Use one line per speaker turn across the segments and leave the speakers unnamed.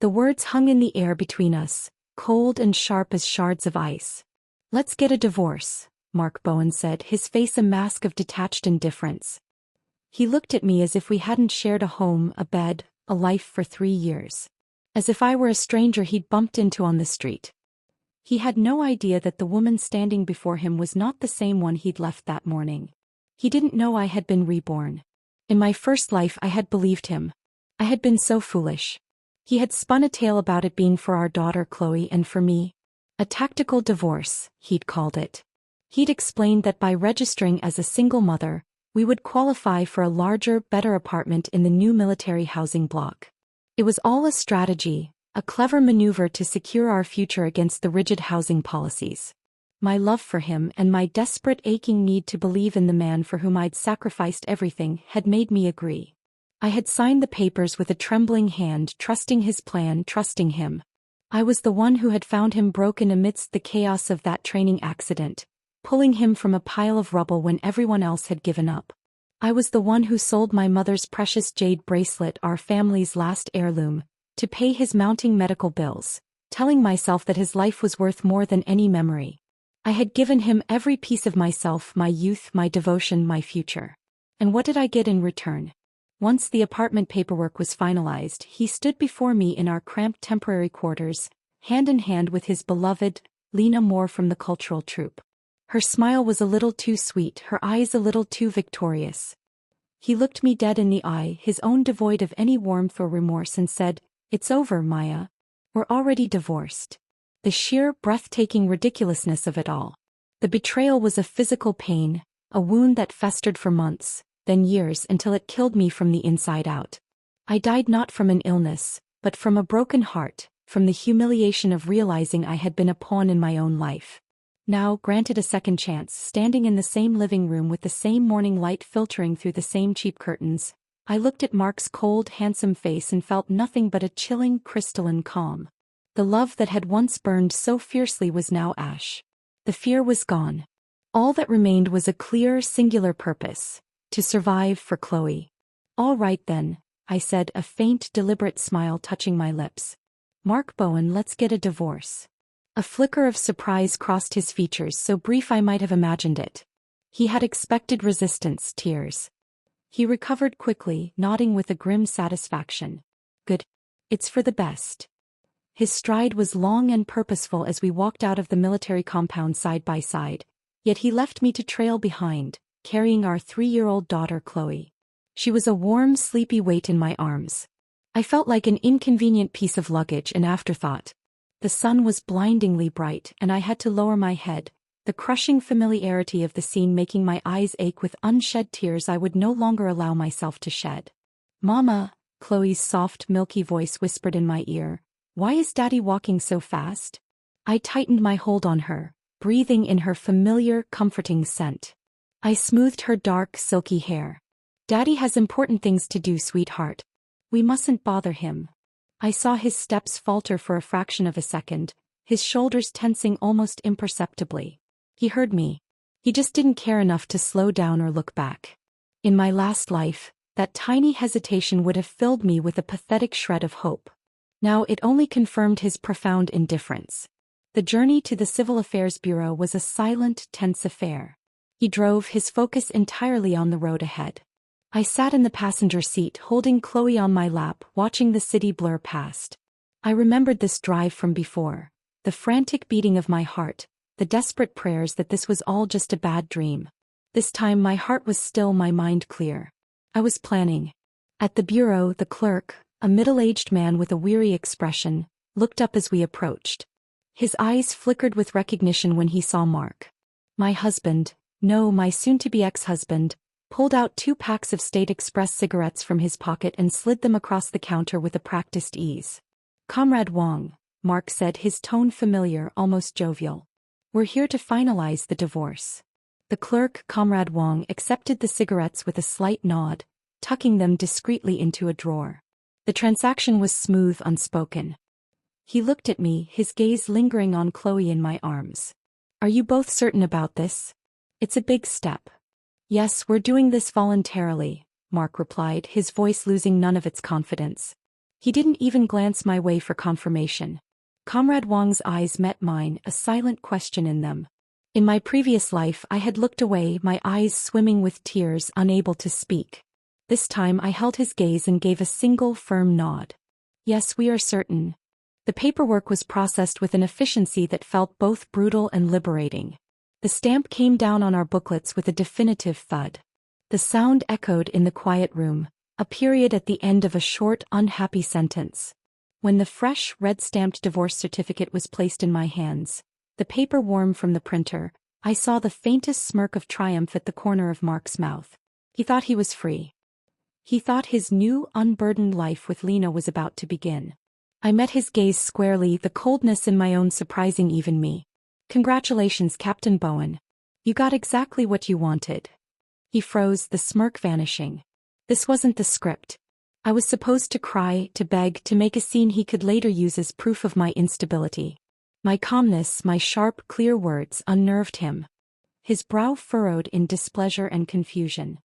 The words hung in the air between us, cold and sharp as shards of ice. "Let's get a divorce," Mark Bowen said, his face a mask of detached indifference. He looked at me as if we hadn't shared a home, a bed, a life for 3 years. As if I were a stranger he'd bumped into on the street. He had no idea that the woman standing before him was not the same one he'd left that morning. He didn't know I had been reborn. In my first life I had believed him. I had been so foolish. He had spun a tale about it being for our daughter Chloe and for me. A tactical divorce, he'd called it. He'd explained that by registering as a single mother, we would qualify for a larger, better apartment in the new military housing block. It was all a strategy, a clever maneuver to secure our future against the rigid housing policies. My love for him and my desperate aching need to believe in the man for whom I'd sacrificed everything had made me agree. I had signed the papers with a trembling hand, trusting his plan, trusting him. I was the one who had found him broken amidst the chaos of that training accident, pulling him from a pile of rubble when everyone else had given up. I was the one who sold my mother's precious jade bracelet, our family's last heirloom, to pay his mounting medical bills, telling myself that his life was worth more than any memory. I had given him every piece of myself, my youth, my devotion, my future. And what did I get in return? Once the apartment paperwork was finalized, he stood before me in our cramped temporary quarters, hand in hand with his beloved, Lena Moore from the cultural troupe. Her smile was a little too sweet, her eyes a little too victorious. He looked me dead in the eye, his own devoid of any warmth or remorse, and said, "It's over, Maya. We're already divorced." The sheer, breathtaking ridiculousness of it all. The betrayal was a physical pain, a wound that festered for months, then years, until it killed me from the inside out. I died not from an illness, but from a broken heart, from the humiliation of realizing I had been a pawn in my own life. Now, granted a second chance, standing in the same living room with the same morning light filtering through the same cheap curtains, I looked at Mark's cold, handsome face and felt nothing but a chilling, crystalline calm. The love that had once burned so fiercely was now ash. The fear was gone. All that remained was a clear, singular purpose: to survive for Chloe. "All right then," I said, a faint, deliberate smile touching my lips. "Mark Bowen, let's get a divorce." A flicker of surprise crossed his features, so brief I might have imagined it. He had expected resistance, tears. He recovered quickly, nodding with a grim satisfaction. "Good. It's for the best." His stride was long and purposeful as we walked out of the military compound side by side, yet he left me to trail behind, carrying our 3-year-old daughter Chloe. She was a warm, sleepy weight in my arms. I felt like an inconvenient piece of luggage, an afterthought. The sun was blindingly bright, and I had to lower my head, the crushing familiarity of the scene making my eyes ache with unshed tears I would no longer allow myself to shed. "Mama," Chloe's soft, milky voice whispered in my ear, "why is Daddy walking so fast?" I tightened my hold on her, breathing in her familiar, comforting scent. I smoothed her dark, silky hair. "Daddy has important things to do, sweetheart. We mustn't bother him." I saw his steps falter for a fraction of a second, his shoulders tensing almost imperceptibly. He heard me. He just didn't care enough to slow down or look back. In my last life, that tiny hesitation would have filled me with a pathetic shred of hope. Now it only confirmed his profound indifference. The journey to the Civil Affairs Bureau was a silent, tense affair. He drove, his focus entirely on the road ahead. I sat in the passenger seat, holding Chloe on my lap, watching the city blur past. I remembered this drive from before, the frantic beating of my heart, the desperate prayers that this was all just a bad dream. This time my heart was still, my mind clear. I was planning. At the bureau, the clerk, a middle-aged man with a weary expression, looked up as we approached. His eyes flickered with recognition when he saw Mark. My husband, no, my soon-to-be ex-husband, pulled out 2 packs of State Express cigarettes from his pocket and slid them across the counter with a practiced ease. "Comrade Wong," Mark said, his tone familiar, almost jovial. "We're here to finalize the divorce." The clerk, Comrade Wong, accepted the cigarettes with a slight nod, tucking them discreetly into a drawer. The transaction was smooth, unspoken. He looked at me, his gaze lingering on Chloe in my arms. "Are you both certain about this? It's a big step." "Yes, we're doing this voluntarily," Mark replied, his voice losing none of its confidence. He didn't even glance my way for confirmation. Comrade Wang's eyes met mine, a silent question in them. In my previous life I had looked away, my eyes swimming with tears, unable to speak. This time I held his gaze and gave a single firm nod. Yes, we are certain. The paperwork was processed with an efficiency that felt both brutal and liberating. The stamp came down on our booklets with a definitive thud. The sound echoed in the quiet room, a period at the end of a short, unhappy sentence. When the fresh, red-stamped divorce certificate was placed in my hands, the paper warm from the printer, I saw the faintest smirk of triumph at the corner of Mark's mouth. He thought he was free. He thought his new, unburdened life with Lena was about to begin. I met his gaze squarely, the coldness in my own surprising even me. Congratulations, Captain Bowen. You got exactly what you wanted. He froze, the smirk vanishing. This wasn't the script. I was supposed to cry, to beg, to make a scene he could later use as proof of my instability. My calmness, my sharp, clear words unnerved him. His brow furrowed in displeasure and confusion.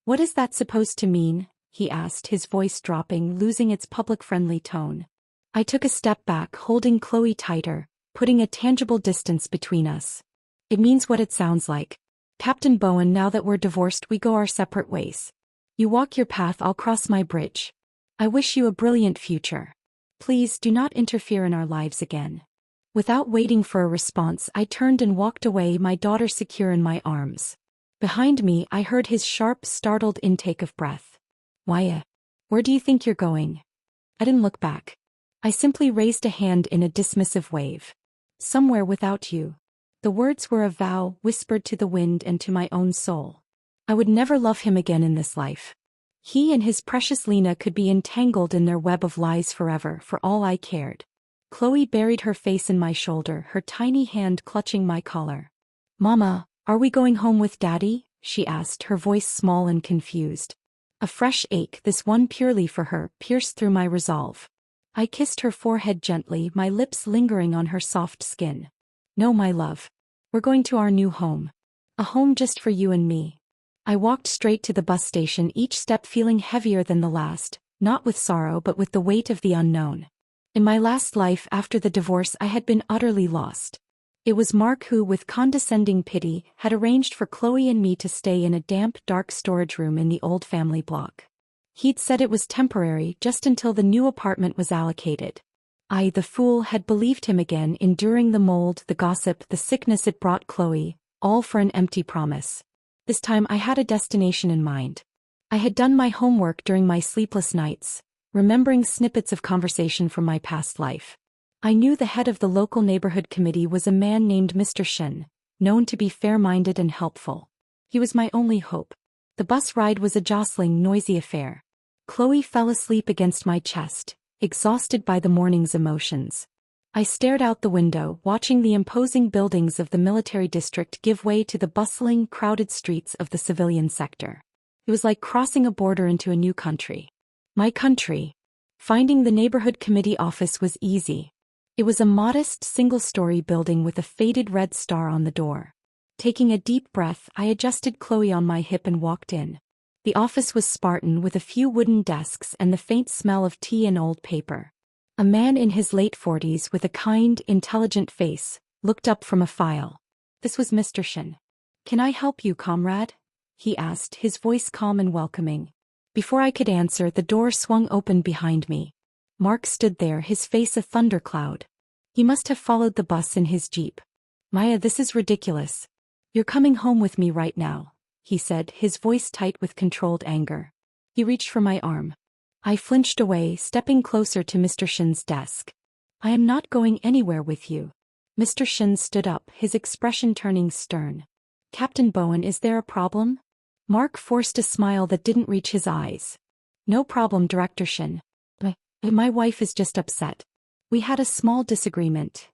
What is that supposed to mean? He asked, his voice dropping, losing its public-friendly tone. I took a step back, holding Chloe tighter, putting a tangible distance between us. It means what it sounds like. Captain Bowen, now that we're divorced, we go our separate ways. You walk your path, I'll cross my bridge. I wish you a brilliant future. Please do not interfere in our lives again. Without waiting for a response, I turned and walked away, my daughter secure in my arms. Behind me, I heard his sharp, startled intake of breath. Why, where do you think you're going? I didn't look back. I simply raised a hand in a dismissive wave. Somewhere without you. The words were a vow, whispered to the wind and to my own soul. I would never love him again in this life. He and his precious Lena could be entangled in their web of lies forever, for all I cared. Chloe buried her face in my shoulder, her tiny hand clutching my collar. Mama, are we going home with Daddy? She asked, her voice small and confused. A fresh ache, this one purely for her, pierced through my resolve. I kissed her forehead gently, my lips lingering on her soft skin. No, my love. We're going to our new home. A home just for you and me. I walked straight to the bus station, each step feeling heavier than the last, not with sorrow but with the weight of the unknown. In my last life after the divorce I had been utterly lost. It was Mark who, with condescending pity, had arranged for Chloe and me to stay in a damp, dark storage room in the old family block. He'd said it was temporary, just until the new apartment was allocated. I, the fool, had believed him again, enduring the mold, the gossip, the sickness it brought Chloe, all for an empty promise. This time I had a destination in mind. I had done my homework during my sleepless nights, remembering snippets of conversation from my past life. I knew the head of the local neighborhood committee was a man named Mr. Shin, known to be fair-minded and helpful. He was my only hope. The bus ride was a jostling, noisy affair. Chloe fell asleep against my chest, exhausted by the morning's emotions. I stared out the window, watching the imposing buildings of the military district give way to the bustling, crowded streets of the civilian sector. It was like crossing a border into a new country. My country. Finding the neighborhood committee office was easy. It was a modest, single-story building with a faded red star on the door. Taking a deep breath, I adjusted Chloe on my hip and walked in. The office was Spartan, with a few wooden desks and the faint smell of tea and old paper. A man in his late 40s with a kind, intelligent face looked up from a file. This was Mr. Shin. "Can I help you, comrade?" he asked, his voice calm and welcoming. Before I could answer, the door swung open behind me. Mark stood there, his face a thundercloud. He must have followed the bus in his jeep. "Maya, this is ridiculous. You're coming home with me right now," he said, his voice tight with controlled anger. He reached for my arm. I flinched away, stepping closer to Mr. Shin's desk. "I am not going anywhere with you." Mr. Shin stood up, his expression turning stern. "Captain Bowen, is there a problem?" Mark forced a smile that didn't reach his eyes. "No problem, Director Shin. My wife is just upset. We had a small disagreement."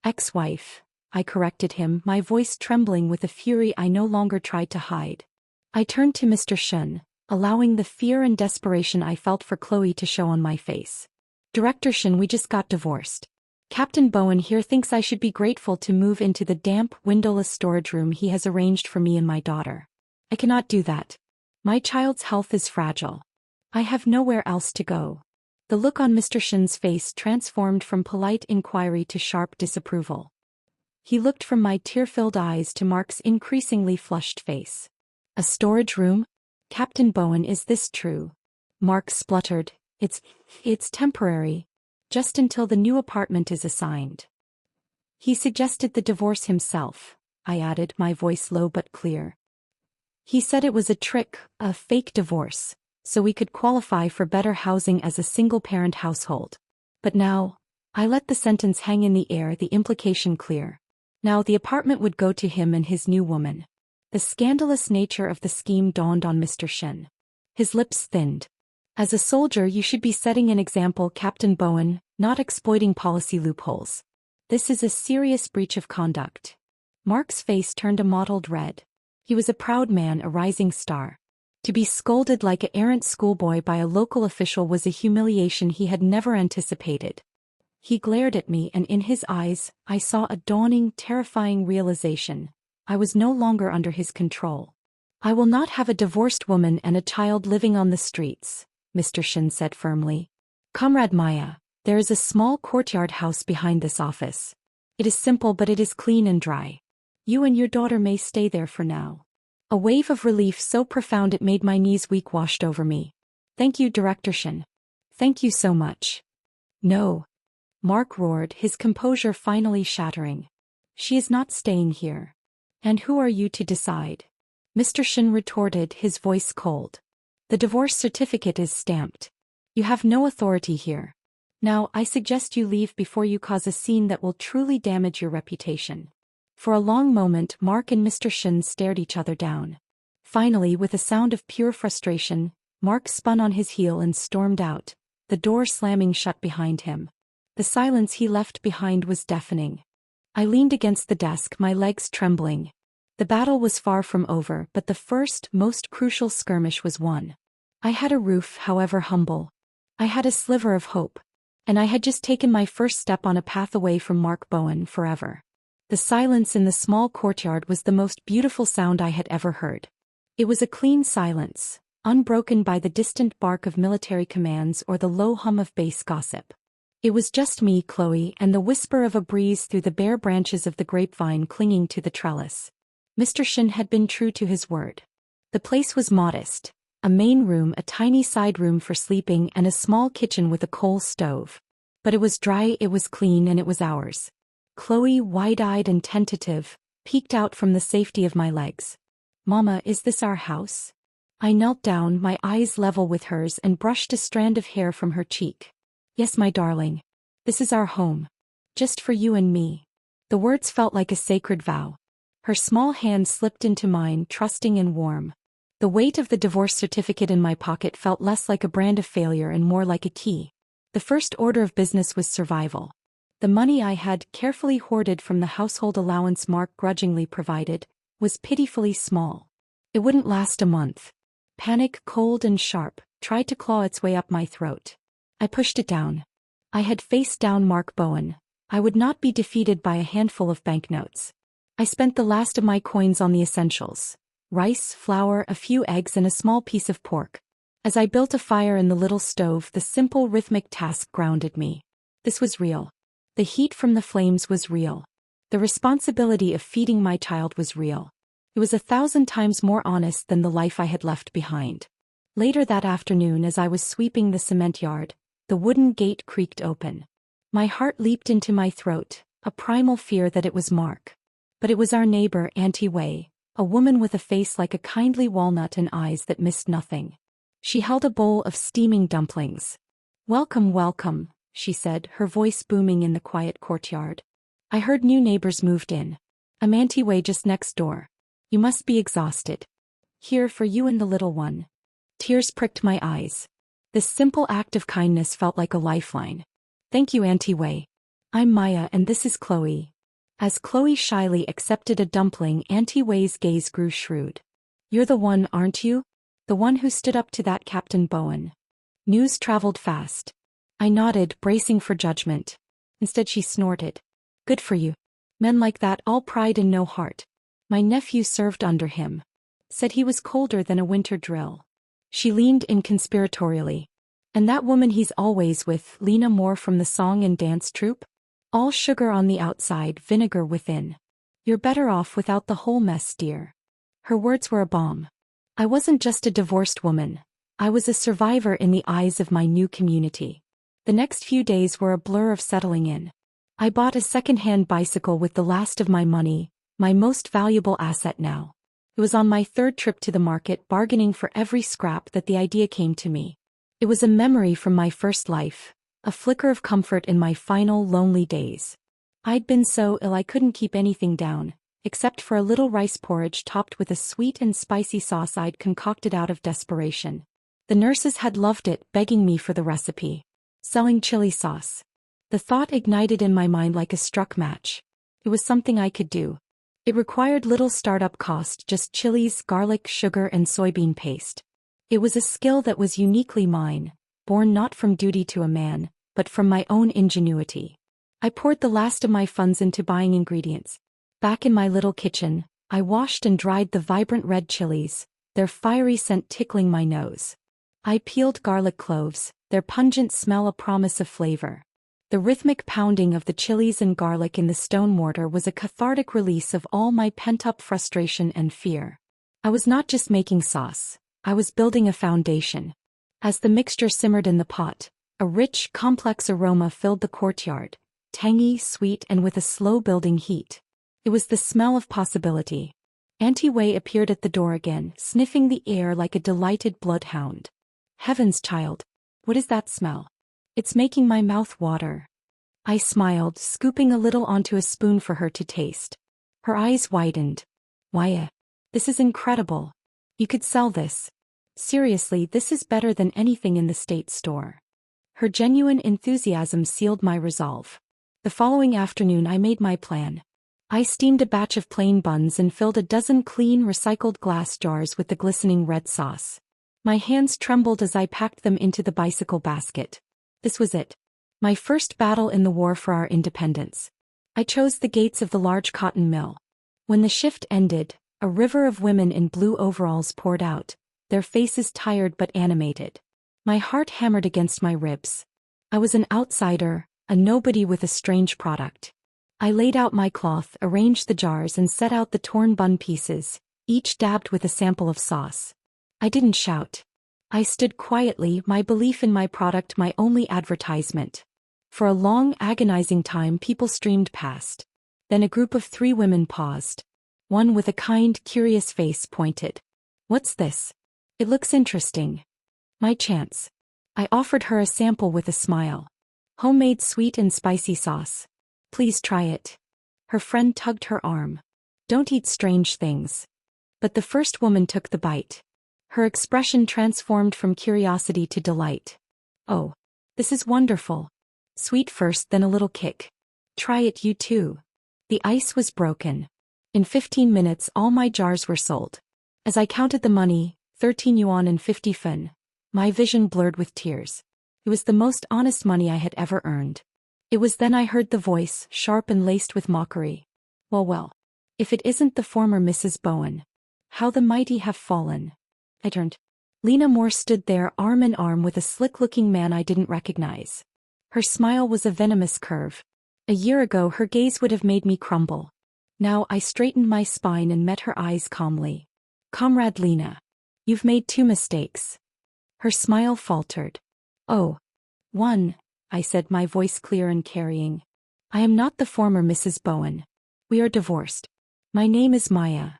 "Ex-wife," I corrected him, my voice trembling with a fury I no longer tried to hide. I turned to Mr. Shin, allowing the fear and desperation I felt for Chloe to show on my face. "Director Shin, we just got divorced. Captain Bowen here thinks I should be grateful to move into the damp, windowless storage room he has arranged for me and my daughter. I cannot do that. My child's health is fragile. I have nowhere else to go." The look on Mr. Shin's face transformed from polite inquiry to sharp disapproval. He looked from my tear-filled eyes to Mark's increasingly flushed face. A storage room? Captain Bowen, is this true? Mark spluttered. It's temporary. Just until the new apartment is assigned. He suggested the divorce himself, I added, my voice low but clear. He said it was a trick, a fake divorce, so we could qualify for better housing as a single-parent household. But now, I let the sentence hang in the air, the implication clear. Now the apartment would go to him and his new woman. The scandalous nature of the scheme dawned on Mr. Shin. His lips thinned. As a soldier, you should be setting an example, Captain Bowen, not exploiting policy loopholes. This is a serious breach of conduct. Mark's face turned a mottled red. He was a proud man, a rising star. To be scolded like an errant schoolboy by a local official was a humiliation he had never anticipated. He glared at me, and in his eyes, I saw a dawning, terrifying realization. I was no longer under his control. I will not have a divorced woman and a child living on the streets, Mr. Shin said firmly. Comrade Maya, there is a small courtyard house behind this office. It is simple, but it is clean and dry. You and your daughter may stay there for now. A wave of relief so profound it made my knees weak washed over me. Thank you, Director Shin. Thank you so much. No. Mark roared, his composure finally shattering. She is not staying here. And who are you to decide? Mr. Shin retorted, his voice cold. The divorce certificate is stamped. You have no authority here. Now, I suggest you leave before you cause a scene that will truly damage your reputation. For a long moment, Mark and Mr. Shin stared each other down. Finally, with a sound of pure frustration, Mark spun on his heel and stormed out, the door slamming shut behind him. The silence he left behind was deafening. I leaned against the desk, my legs trembling. The battle was far from over, but the first, most crucial skirmish was won. I had a roof, however humble. I had a sliver of hope. And I had just taken my first step on a path away from Mark Bowen forever. The silence in the small courtyard was the most beautiful sound I had ever heard. It was a clean silence, unbroken by the distant bark of military commands or the low hum of base gossip. It was just me, Chloe, and the whisper of a breeze through the bare branches of the grapevine clinging to the trellis. Mr. Shin had been true to his word. The place was modest. A main room, a tiny side room for sleeping, and a small kitchen with a coal stove. But it was dry, it was clean, and it was ours. Chloe, wide-eyed and tentative, peeked out from the safety of my legs. Mama, is this our house? I knelt down, my eyes level with hers, and brushed a strand of hair from her cheek. Yes, my darling. This is our home. Just for you and me. The words felt like a sacred vow. Her small hand slipped into mine, trusting and warm. The weight of the divorce certificate in my pocket felt less like a brand of failure and more like a key. The first order of business was survival. The money I had carefully hoarded from the household allowance Mark grudgingly provided was pitifully small. It wouldn't last a month. Panic, cold and sharp, tried to claw its way up my throat. I pushed it down. I had faced down Mark Bowen. I would not be defeated by a handful of banknotes. I spent the last of my coins on the essentials. Rice, flour, a few eggs and a small piece of pork. As I built a fire in the little stove, the simple rhythmic task grounded me. This was real. The heat from the flames was real. The responsibility of feeding my child was real. It was 1,000 times more honest than the life I had left behind. Later that afternoon, as I was sweeping the cement yard, the wooden gate creaked open. My heart leaped into my throat, a primal fear that it was Mark. But it was our neighbor, Auntie Wei. A woman with a face like a kindly walnut and eyes that missed nothing. She held a bowl of steaming dumplings. Welcome, welcome, she said, her voice booming in the quiet courtyard. I heard new neighbors moved in. I'm Auntie Wei just next door. You must be exhausted. Here for you and the little one. Tears pricked my eyes. This simple act of kindness felt like a lifeline. Thank you, Auntie Wei. I'm Maya and this is Chloe. As Chloe shyly accepted a dumpling, Auntie Wei's gaze grew shrewd. You're the one, aren't you? The one who stood up to that Captain Bowen. News traveled fast. I nodded, bracing for judgment. Instead she snorted. Good for you. Men like that, all pride and no heart. My nephew served under him. Said he was colder than a winter drill. She leaned in conspiratorially. And that woman he's always with, Lena Moore from the song and dance troupe? All sugar on the outside, vinegar within. You're better off without the whole mess, dear. Her words were a bomb. I wasn't just a divorced woman. I was a survivor in the eyes of my new community. The next few days were a blur of settling in. I bought a second-hand bicycle with the last of my money, my most valuable asset now. It was on my third trip to the market, bargaining for every scrap that the idea came to me. It was a memory from my first life, a flicker of comfort in my final lonely days. I'd been so ill I couldn't keep anything down, except for a little rice porridge topped with a sweet and spicy sauce I'd concocted out of desperation. The nurses had loved it, begging me for the recipe. Selling chili sauce. The thought ignited in my mind like a struck match. It was something I could do. It required little startup cost, just chilies, garlic, sugar, and soybean paste. It was a skill that was uniquely mine, born not from duty to a man, but from my own ingenuity. I poured the last of my funds into buying ingredients. Back in my little kitchen, I washed and dried the vibrant red chilies, their fiery scent tickling my nose. I peeled garlic cloves, their pungent smell a promise of flavor. The rhythmic pounding of the chilies and garlic in the stone mortar was a cathartic release of all my pent-up frustration and fear. I was not just making sauce. I was building a foundation. As the mixture simmered in the pot, a rich, complex aroma filled the courtyard, tangy, sweet, and with a slow-building heat. It was the smell of possibility. Auntie Wei appeared at the door again, sniffing the air like a delighted bloodhound. Heavens, child, what is that smell? It's making my mouth water. I smiled, scooping a little onto a spoon for her to taste. Her eyes widened. Why, this is incredible. You could sell this. Seriously, this is better than anything in the state store. Her genuine enthusiasm sealed my resolve. The following afternoon I made my plan. I steamed a batch of plain buns and filled a dozen clean recycled glass jars with the glistening red sauce. My hands trembled as I packed them into the bicycle basket. This was it. My first battle in the war for our independence. I chose the gates of the large cotton mill. When the shift ended, a river of women in blue overalls poured out, their faces tired but animated. My heart hammered against my ribs. I was an outsider, a nobody with a strange product. I laid out my cloth, arranged the jars and set out the torn bun pieces, each dabbed with a sample of sauce. I didn't shout. I stood quietly, my belief in my product my only advertisement. For a long, agonizing time people streamed past. Then a group of 3 women paused. One with a kind, curious face pointed. What's this? It looks interesting. My chance. I offered her a sample with a smile. Homemade sweet and spicy sauce. Please try it. Her friend tugged her arm. Don't eat strange things. But the first woman took the bite. Her expression transformed from curiosity to delight. Oh, this is wonderful. Sweet first, then a little kick. Try it you too. The ice was broken. In 15 minutes all my jars were sold. As I counted the money, 13 yuan and 50 fen, my vision blurred with tears. It was the most honest money I had ever earned. It was then I heard the voice, sharp and laced with mockery. Well, if it isn't the former Mrs. Bowen. How the mighty have fallen. I turned. Lena Moore stood there arm in arm with a slick-looking man I didn't recognize. Her smile was a venomous curve. A year ago her gaze would have made me crumble. Now I straightened my spine and met her eyes calmly. Comrade Lena. You've made 2 mistakes. Her smile faltered. Oh. 1, I said, my voice clear and carrying. I am not the former Mrs. Bowen. We are divorced. My name is Maya.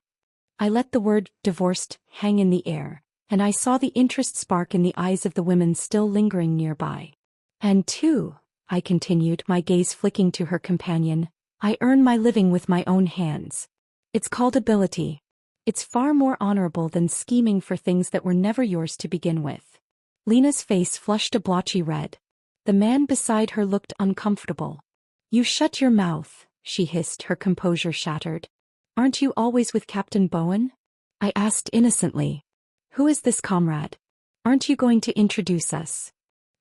I let the word divorced hang in the air, and I saw the interest spark in the eyes of the women still lingering nearby. And 2, I continued, my gaze flicking to her companion, I earn my living with my own hands. It's called ability. It's far more honorable than scheming for things that were never yours to begin with. Lena's face flushed a blotchy red. The man beside her looked uncomfortable. You shut your mouth, she hissed, her composure shattered. Aren't you always with Captain Bowen? I asked innocently. Who is this comrade? Aren't you going to introduce us?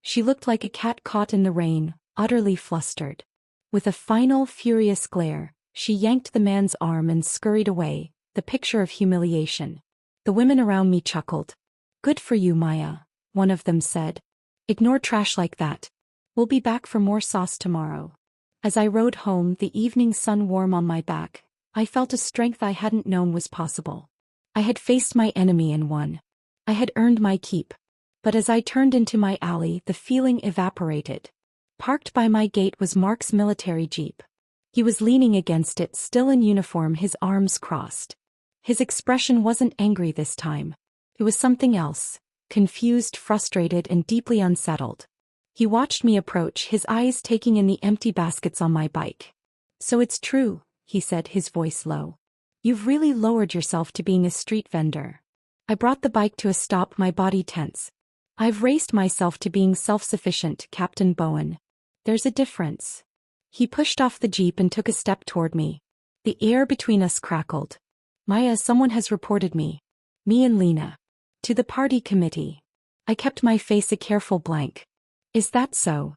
She looked like a cat caught in the rain, utterly flustered. With a final, furious glare, she yanked the man's arm and scurried away, the picture of humiliation. The women around me chuckled. Good for you, Maya, one of them said. Ignore trash like that. We'll be back for more sauce tomorrow. As I rode home, the evening sun warm on my back, I felt a strength I hadn't known was possible. I had faced my enemy and won. I had earned my keep. But as I turned into my alley, the feeling evaporated. Parked by my gate was Mark's military jeep. He was leaning against it, still in uniform, his arms crossed. His expression wasn't angry this time. It was something else, confused, frustrated, and deeply unsettled. He watched me approach, his eyes taking in the empty baskets on my bike. "So it's true," he said, his voice low. "You've really lowered yourself to being a street vendor." I brought the bike to a stop, my body tense. "I've raised myself to being self-sufficient, Captain Bowen. There's a difference." He pushed off the jeep and took a step toward me. The air between us crackled. "Maya, someone has reported me. Me and Lena. To the party committee." I kept my face a careful blank. "Is that so?"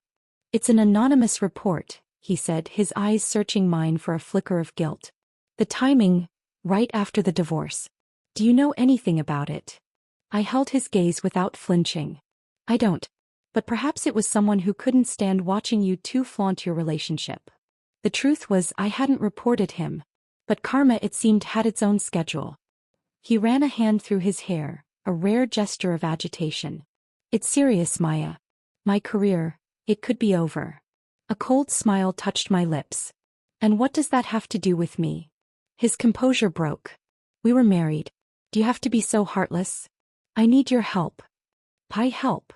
"It's an anonymous report," he said, his eyes searching mine for a flicker of guilt. "The timing, right after the divorce. Do you know anything about it?" I held his gaze without flinching. "I don't. But perhaps it was someone who couldn't stand watching you two flaunt your relationship." The truth was, I hadn't reported him. But karma, it seemed, had its own schedule. He ran a hand through his hair, a rare gesture of agitation. "It's serious, Maya. My career, it could be over." A cold smile touched my lips. "And what does that have to do with me?" His composure broke. "We were married. Do you have to be so heartless? I need your help." "Pie help?"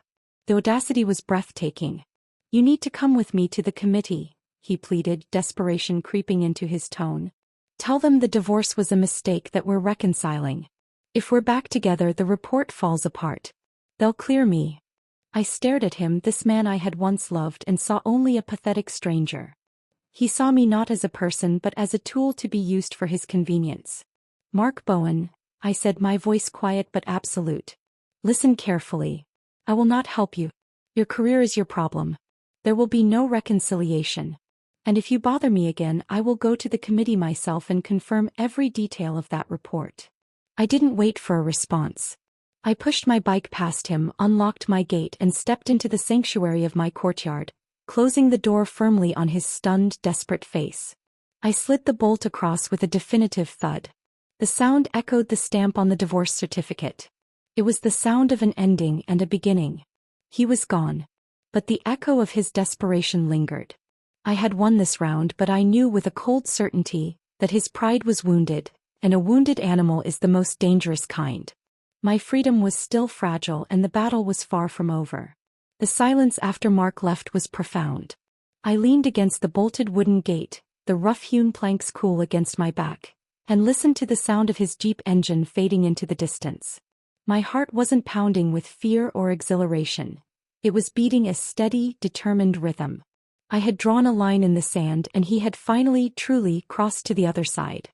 The audacity was breathtaking. "You need to come with me to the committee," he pleaded, desperation creeping into his tone. "Tell them the divorce was a mistake, that we're reconciling. If we're back together, the report falls apart. They'll clear me." I stared at him, this man I had once loved, and saw only a pathetic stranger. He saw me not as a person but as a tool to be used for his convenience. "Mark Bowen," I said, my voice quiet but absolute. "Listen carefully. I will not help you. Your career is your problem. There will be no reconciliation. And if you bother me again, I will go to the committee myself and confirm every detail of that report." I didn't wait for a response. I pushed my bike past him, unlocked my gate, and stepped into the sanctuary of my courtyard, closing the door firmly on his stunned, desperate face. I slid the bolt across with a definitive thud. The sound echoed the stamp on the divorce certificate. It was the sound of an ending and a beginning. He was gone. But the echo of his desperation lingered. I had won this round, but I knew with a cold certainty that his pride was wounded, and a wounded animal is the most dangerous kind. My freedom was still fragile, and the battle was far from over. The silence after Mark left was profound. I leaned against the bolted wooden gate, the rough-hewn planks cool against my back, and listened to the sound of his Jeep engine fading into the distance. My heart wasn't pounding with fear or exhilaration. It was beating a steady, determined rhythm. I had drawn a line in the sand, and he had finally, truly crossed to the other side.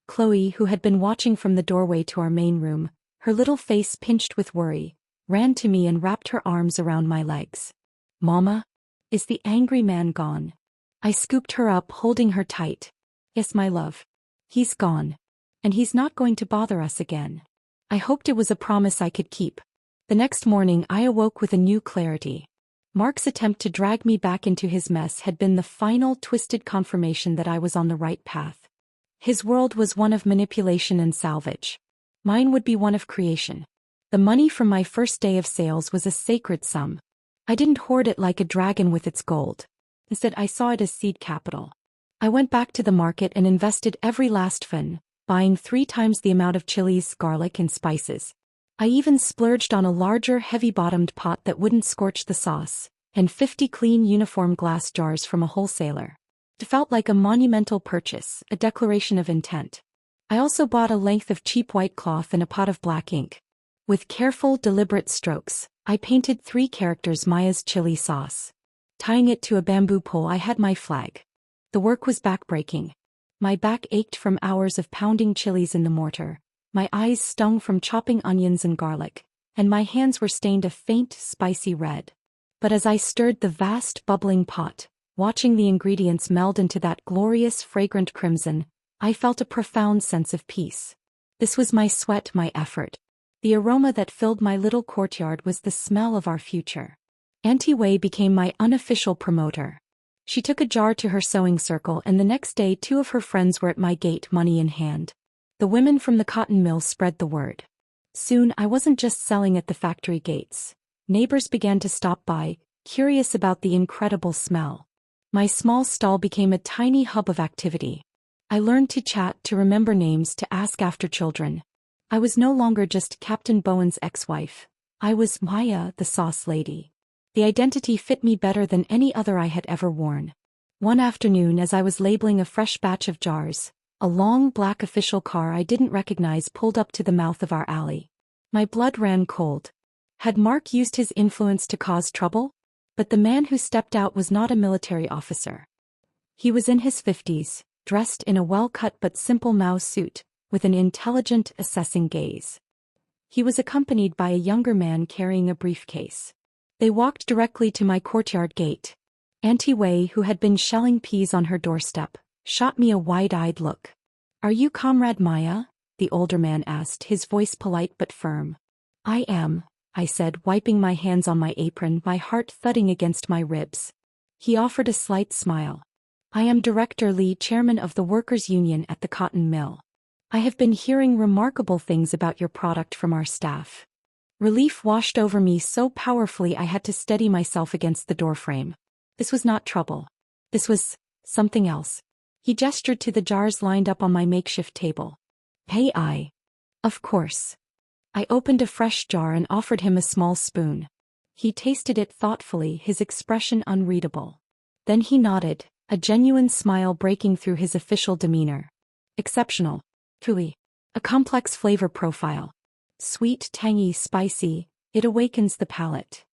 Chloe, who had been watching from the doorway to our main room, her little face pinched with worry, ran to me and wrapped her arms around my legs. "Mama? Is the angry man gone?" I scooped her up, holding her tight. "Yes, my love. He's gone. And he's not going to bother us again." I hoped it was a promise I could keep. The next morning I awoke with a new clarity. Mark's attempt to drag me back into his mess had been the final twisted confirmation that I was on the right path. His world was one of manipulation and salvage. Mine would be one of creation. The money from my first day of sales was a sacred sum. I didn't hoard it like a dragon with its gold. Instead, I saw it as seed capital. I went back to the market and invested every last fin, buying 3 times the amount of chilies, garlic, and spices. I even splurged on a larger, heavy-bottomed pot that wouldn't scorch the sauce, and 50 clean uniform glass jars from a wholesaler. It felt like a monumental purchase, a declaration of intent. I also bought a length of cheap white cloth and a pot of black ink. With careful, deliberate strokes, I painted 3 characters Maya's chili sauce. Tying it to a bamboo pole, I had my flag. The work was backbreaking. My back ached from hours of pounding chilies in the mortar, my eyes stung from chopping onions and garlic, and my hands were stained a faint, spicy red. But as I stirred the vast, bubbling pot, watching the ingredients meld into that glorious, fragrant crimson, I felt a profound sense of peace. This was my sweat, my effort. The aroma that filled my little courtyard was the smell of our future. Auntie Wei became my unofficial promoter. She took a jar to her sewing circle, and the next day 2 of her friends were at my gate, money in hand. The women from the cotton mill spread the word. Soon I wasn't just selling at the factory gates. Neighbors began to stop by, curious about the incredible smell. My small stall became a tiny hub of activity. I learned to chat, to remember names, to ask after children. I was no longer just Captain Bowen's ex-wife. I was Maya, the sauce lady. The identity fit me better than any other I had ever worn. One afternoon, as I was labeling a fresh batch of jars, a long black official car I didn't recognize pulled up to the mouth of our alley. My blood ran cold. Had Mark used his influence to cause trouble? But the man who stepped out was not a military officer. He was in his 50s, dressed in a well-cut but simple mouse suit, with an intelligent, assessing gaze. He was accompanied by a younger man carrying a briefcase. They walked directly to my courtyard gate. Auntie Wei, who had been shelling peas on her doorstep, shot me a wide-eyed look. "Are you Comrade Maya?" the older man asked, his voice polite but firm. "I am," I said, wiping my hands on my apron, my heart thudding against my ribs. He offered a slight smile. "I am Director Lee, chairman of the Workers' Union at the cotton mill. I have been hearing remarkable things about your product from our staff." Relief washed over me so powerfully I had to steady myself against the doorframe. This was not trouble. This was something else. He gestured to the jars lined up on my makeshift table. "Hey, Of course." I opened a fresh jar and offered him a small spoon. He tasted it thoughtfully, his expression unreadable. Then he nodded, a genuine smile breaking through his official demeanor. "Exceptional. Truly. A complex flavor profile. Sweet, tangy, spicy, it awakens the palate."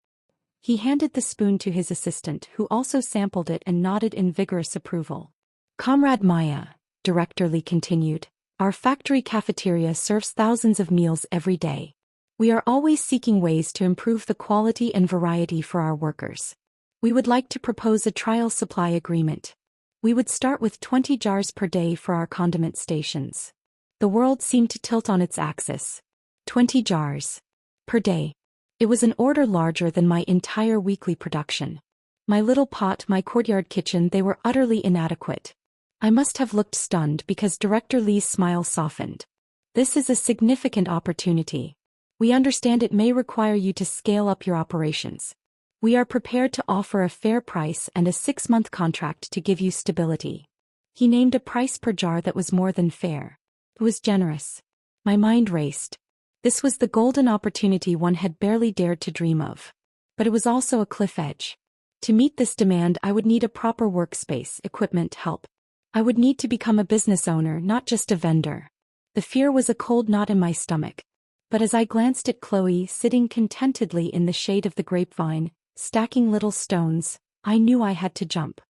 He handed the spoon to his assistant, who also sampled it and nodded in vigorous approval. "Comrade Maya," Director Lee continued, "our factory cafeteria serves thousands of meals every day. We are always seeking ways to improve the quality and variety for our workers. We would like to propose a trial supply agreement. We would start with 20 jars per day for our condiment stations." The world seemed to tilt on its axis. 20 jars per day. It was an order larger than my entire weekly production. My little pot, my courtyard kitchen, they were utterly inadequate. I must have looked stunned because Director Lee's smile softened. "This is a significant opportunity. We understand it may require you to scale up your operations. We are prepared to offer a fair price and a 6-month contract to give you stability." He named a price per jar that was more than fair. It was generous. My mind raced. This was the golden opportunity one had barely dared to dream of. But it was also a cliff edge. To meet this demand, I would need a proper workspace, equipment, help. I would need to become a business owner, not just a vendor. The fear was a cold knot in my stomach. But as I glanced at Chloe sitting contentedly in the shade of the grapevine, stacking little stones, I knew I had to jump.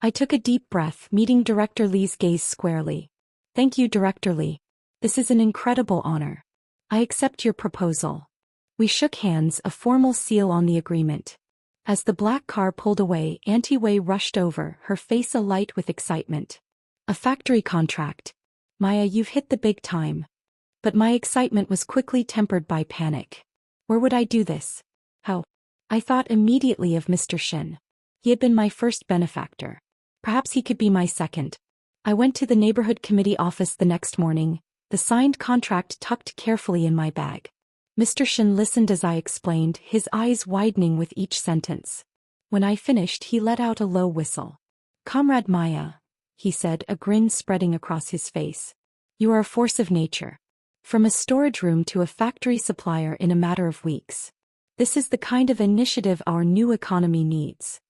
I took a deep breath, meeting Director Lee's gaze squarely. "Thank you, Director Lee. This is an incredible honor. I accept your proposal." We shook hands, a formal seal on the agreement. As the black car pulled away, Auntie Wei rushed over, her face alight with excitement. "A factory contract. Maya, you've hit the big time." But my excitement was quickly tempered by panic. Where would I do this? How? I thought immediately of Mr. Shin. He had been my first benefactor. Perhaps he could be my second. I went to the neighborhood committee office the next morning, the signed contract tucked carefully in my bag. Mr. Shin listened as I explained, his eyes widening with each sentence. When I finished, he let out a low whistle. "Comrade Maya," he said, a grin spreading across his face. "You are a force of nature. From a storage room to a factory supplier in a matter of weeks. This is the kind of initiative our new economy needs."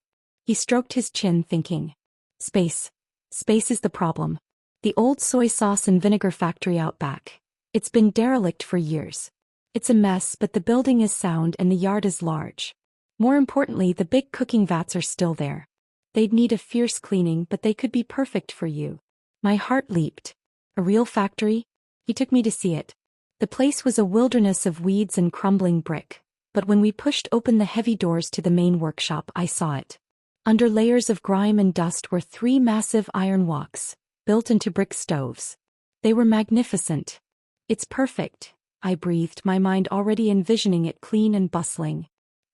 He stroked his chin, thinking. Space. Space is the problem. The old soy sauce and vinegar factory out back. It's been derelict for years. It's a mess, but the building is sound and the yard is large. More importantly, the big cooking vats are still there. They'd need a fierce cleaning, but they could be perfect for you. My heart leaped. A real factory? He took me to see it. The place was a wilderness of weeds and crumbling brick, but when we pushed open the heavy doors to the main workshop, I saw it. Under layers of grime and dust were 3 massive iron woks, built into brick stoves. They were magnificent. "It's perfect," I breathed, my mind already envisioning it clean and bustling.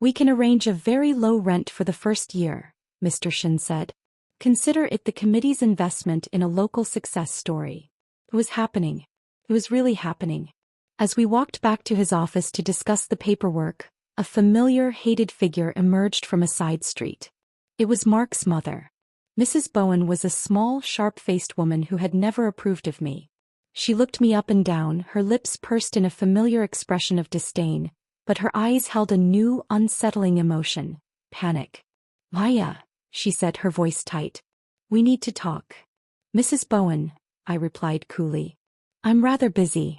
We can arrange a very low rent for the first year, Mr. Shin said. Consider it the committee's investment in a local success story. It was happening. It was really happening. As we walked back to his office to discuss the paperwork, a familiar, hated figure emerged from a side street. It was Mark's mother. Mrs. Bowen was a small, sharp-faced woman who had never approved of me. She looked me up and down, her lips pursed in a familiar expression of disdain, but her eyes held a new, unsettling emotion: panic. Maya, she said, her voice tight. We need to talk. Mrs. Bowen, I replied coolly. I'm rather busy.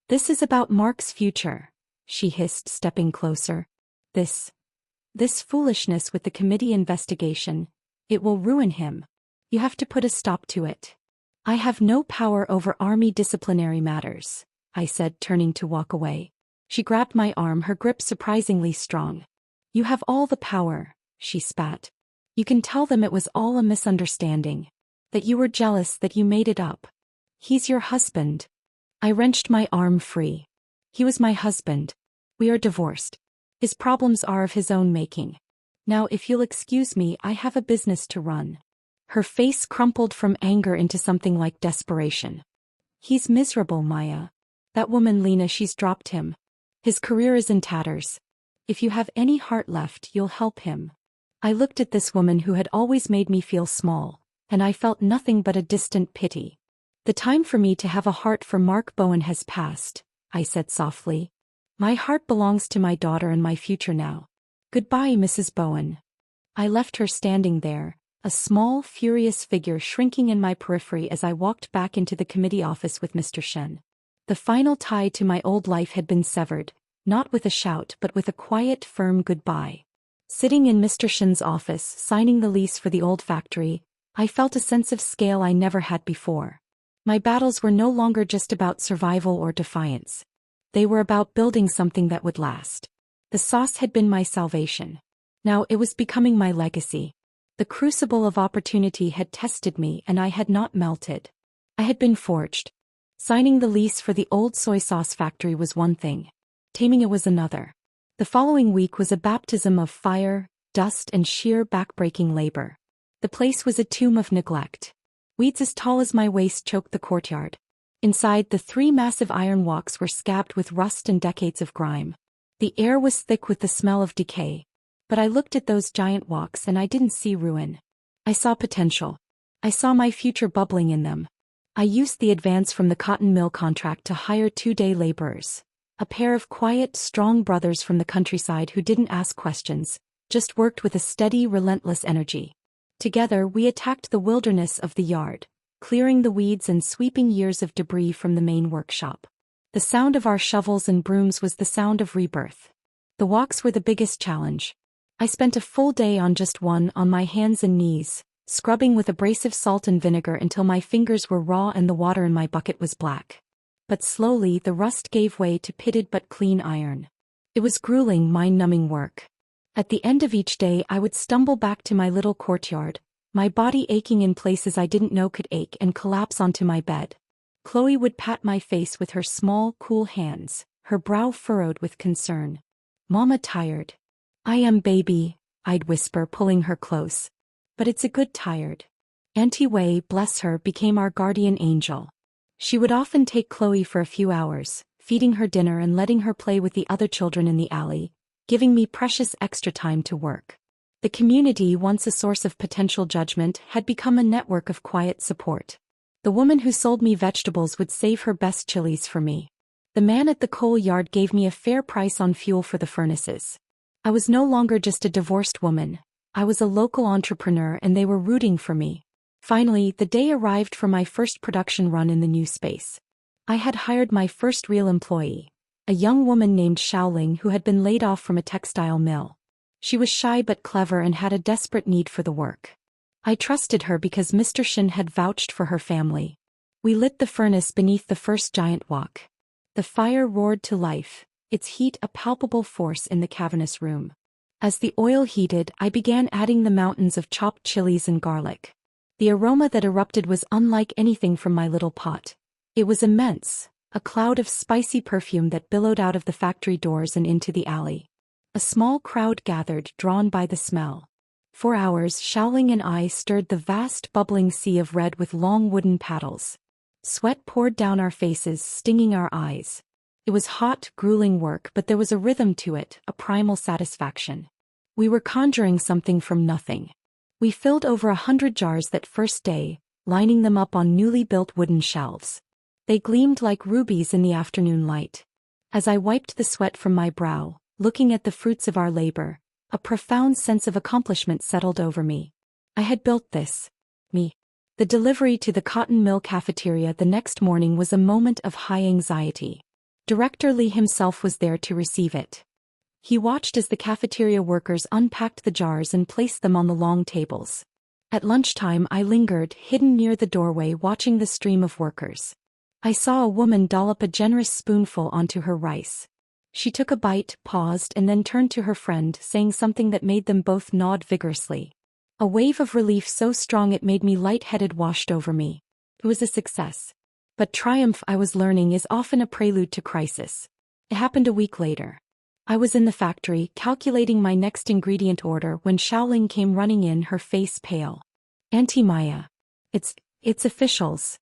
This is about Mark's future, she hissed, stepping closer. This foolishness with the committee investigation, it will ruin him. You have to put a stop to it. I have no power over army disciplinary matters, I said, turning to walk away. She grabbed my arm, her grip surprisingly strong. You have all the power, she spat. You can tell them it was all a misunderstanding. That you were jealous, that you made it up. He's your husband. I wrenched my arm free. He was my husband. We are divorced. His problems are of his own making. Now if you'll excuse me, I have a business to run. Her face crumpled from anger into something like desperation. He's miserable, Maya. That woman Lena, she's dropped him. His career is in tatters. If you have any heart left, you'll help him. I looked at this woman who had always made me feel small, and I felt nothing but a distant pity. The time for me to have a heart for Mark Bowen has passed, I said softly. My heart belongs to my daughter and my future now. Goodbye, Mrs. Bowen. I left her standing there, a small, furious figure shrinking in my periphery as I walked back into the committee office with Mr. Shen. The final tie to my old life had been severed, not with a shout but with a quiet, firm goodbye. Sitting in Mr. Shen's office, signing the lease for the old factory, I felt a sense of scale I never had before. My battles were no longer just about survival or defiance. They were about building something that would last. The sauce had been my salvation. Now it was becoming my legacy. The crucible of opportunity had tested me and I had not melted. I had been forged. Signing the lease for the old soy sauce factory was one thing. Taming it was another. The following week was a baptism of fire, dust and sheer back-breaking labor. The place was a tomb of neglect. Weeds as tall as my waist choked the courtyard. Inside, the 3 massive iron walks were scabbed with rust and decades of grime. The air was thick with the smell of decay. But I looked at those giant walks and I didn't see ruin. I saw potential. I saw my future bubbling in them. I used the advance from the cotton mill contract to hire 2-day laborers. A pair of quiet, strong brothers from the countryside who didn't ask questions, just worked with a steady, relentless energy. Together we attacked the wilderness of the yard, clearing the weeds and sweeping years of debris from the main workshop. The sound of our shovels and brooms was the sound of rebirth. The walks were the biggest challenge. I spent a full day on just one, on my hands and knees, scrubbing with abrasive salt and vinegar until my fingers were raw and the water in my bucket was black. But slowly the rust gave way to pitted but clean iron. It was grueling, mind-numbing work. At the end of each day I would stumble back to my little courtyard, my body aching in places I didn't know could ache, and collapse onto my bed. Chloe would pat my face with her small, cool hands, her brow furrowed with concern. Mama tired. I am, baby, I'd whisper, pulling her close. But it's a good tired. Auntie Wei, bless her, became our guardian angel. She would often take Chloe for a few hours, feeding her dinner and letting her play with the other children in the alley, giving me precious extra time to work. The community, once a source of potential judgment, had become a network of quiet support. The woman who sold me vegetables would save her best chilies for me. The man at the coal yard gave me a fair price on fuel for the furnaces. I was no longer just a divorced woman. I was a local entrepreneur and they were rooting for me. Finally, the day arrived for my first production run in the new space. I had hired my first real employee, a young woman named Xiaoling who had been laid off from a textile mill. She was shy but clever and had a desperate need for the work. I trusted her because Mr. Shin had vouched for her family. We lit the furnace beneath the first giant wok. The fire roared to life, its heat a palpable force in the cavernous room. As the oil heated, I began adding the mountains of chopped chilies and garlic. The aroma that erupted was unlike anything from my little pot. It was immense, a cloud of spicy perfume that billowed out of the factory doors and into the alley. A small crowd gathered, drawn by the smell. For hours Xiaoling and I stirred the vast bubbling sea of red with long wooden paddles. Sweat poured down our faces, stinging our eyes. It was hot, grueling work, but there was a rhythm to it, a primal satisfaction. We were conjuring something from nothing. We filled over 100 jars that first day, lining them up on newly built wooden shelves. They gleamed like rubies in the afternoon light. As I wiped the sweat from my brow, looking at the fruits of our labor, a profound sense of accomplishment settled over me. I had built this. Me. The delivery to the cotton mill cafeteria the next morning was a moment of high anxiety. Director Lee himself was there to receive it. He watched as the cafeteria workers unpacked the jars and placed them on the long tables. At lunchtime I lingered, hidden near the doorway, watching the stream of workers. I saw a woman dollop a generous spoonful onto her rice. She took a bite, paused, and then turned to her friend, saying something that made them both nod vigorously. A wave of relief so strong it made me lightheaded washed over me. It was a success. But triumph, I was learning, is often a prelude to crisis. It happened a week later. I was in the factory, calculating my next ingredient order, when Xiaoling came running in, her face pale. "Auntie Maya. It's officials."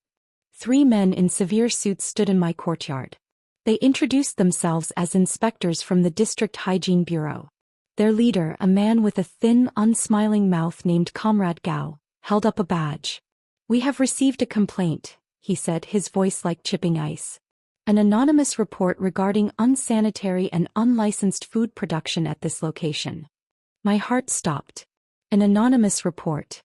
3 men in severe suits stood in my courtyard. They introduced themselves as inspectors from the District Hygiene Bureau. Their leader, a man with a thin, unsmiling mouth named Comrade Gao, held up a badge. "We have received a complaint," he said, his voice like chipping ice. "An anonymous report regarding unsanitary and unlicensed food production at this location." My heart stopped. An anonymous report.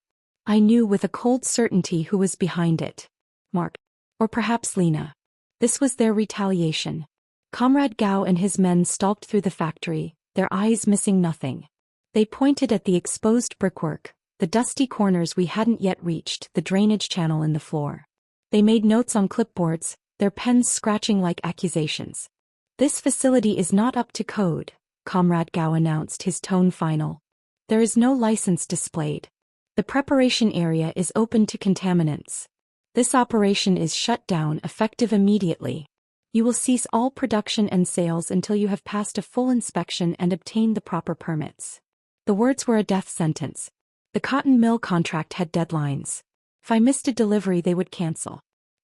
I knew with a cold certainty who was behind it. Mark. Or perhaps Lena. This was their retaliation. Comrade Gao and his men stalked through the factory, their eyes missing nothing. They pointed at the exposed brickwork, the dusty corners we hadn't yet reached, the drainage channel in the floor. They made notes on clipboards, their pens scratching like accusations. "This facility is not up to code," Comrade Gao announced, his tone final. "There is no license displayed. The preparation area is open to contaminants. This operation is shut down, effective immediately. You will cease all production and sales until you have passed a full inspection and obtained the proper permits." The words were a death sentence. The cotton mill contract had deadlines. If I missed a delivery, they would cancel.